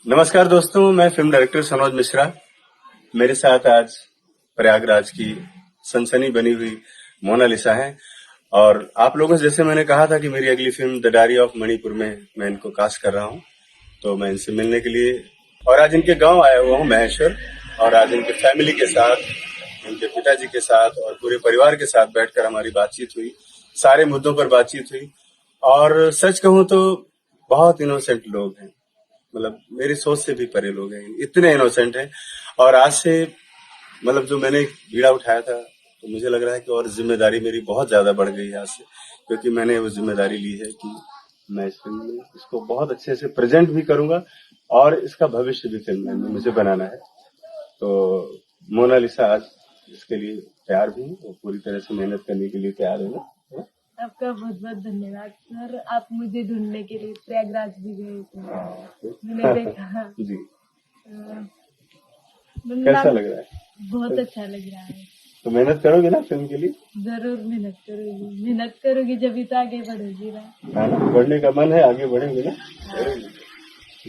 नमस्कार दोस्तों, मैं फिल्म डायरेक्टर सनोज मिश्रा। मेरे साथ आज प्रयागराज की सनसनी बनी हुई मोनालिसा है। और आप लोगों से जैसे मैंने कहा था कि मेरी अगली film the diary of Manipur में मैं इनको कास्ट कर रहा हूं, तो मैं इनसे मिलने के लिए और आज इनके गांव आया हुआ हूं महेश्वर। और आज इनके फैमिली के साथ, इनके पिताजी के साथ और पूरे परिवार के साथ बैठकर हमारी बातचीत हुई। सारे मुद्दों पर बातचीत हुई। और सच कहूं तो बहुत इनोसेंट लोग हैं, मतलब मेरी सोच से भी परे लोग हैं, इतने इनोसेंट हैं। और आज से मतलब जो मैंने बीड़ा उठाया था, तो मुझे लग रहा है कि और जिम्मेदारी मेरी बहुत ज्यादा बढ़ गई है आज से, क्योंकि मैंने वो जिम्मेदारी ली है कि मैं इस फिल्म में इसको बहुत अच्छे से प्रेजेंट भी करूंगा और इसका भविष्य भी फिल्म में मुझे बनाना है। तो मोनालिसा आज इसके लिए तैयार भी है और पूरी तरह से मेहनत करने के लिए तैयार है ना। आपका बहुत बहुत धन्यवाद सर। आप मुझे ढूंढने के लिए प्रयागराज भी गए थे, मैंने देखा। जी, वृंदावन कैसा लग रहा है? बहुत अच्छा लग रहा है। तो मेहनत करोगे ना फिल्म के लिए? जरूर मेहनत करोगी जब तो आगे बढ़ोगी ना। हाँ ना, बढ़ने का मन है, आगे बढ़ेंगे ना।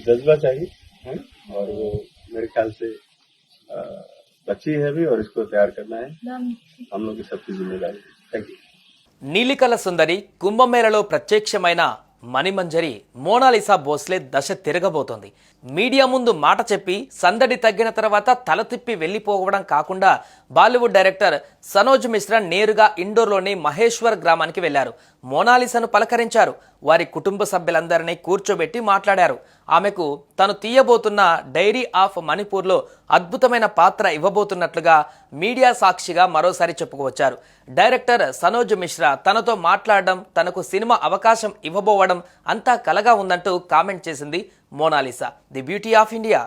जज्बा चाहिए है। और वो मेरे ख्याल से अ, बच्ची है भी और इसको तैयार करना है, हम लोग की सबकी जिम्मेदारी है। Thank you. నీలికల సుందరి కుంభమేళలో ప్రత్యక్షమైన మణిమంజరి మోనాలిసా భోస్లే దశ తిరగబోతోంది. మీడియా ముందు మాట చెప్పి సందడి తగ్గిన తర్వాత తల తిప్పి వెళ్లిపోవడం కాకుండా బాలీవుడ్ డైరెక్టర్ సనోజ్ మిశ్రా నేరుగా ఇండోర్లోని మహేశ్వర్ గ్రామానికి వెళ్లారు. మోనాలిసాను పలకరించారు. వారి కుటుంబ సభ్యులందరినీ కూర్చోబెట్టి మాట్లాడారు. ఆమెకు తను తీయబోతున్న డైరీ ఆఫ్ మణిపూర్లో అద్భుతమైన పాత్ర ఇవ్వబోతున్నట్లుగా మీడియా సాక్షిగా మరోసారి చెప్పుకొచ్చారు. డైరెక్టర్ సనోజ్ మిశ్రా తనతో మాట్లాడడం, తనకు సినిమా అవకాశం ఇవ్వబోవడం అంతా కలగా ఉందంటూ కామెంట్ చేసింది Mona Lisa, the beauty of India.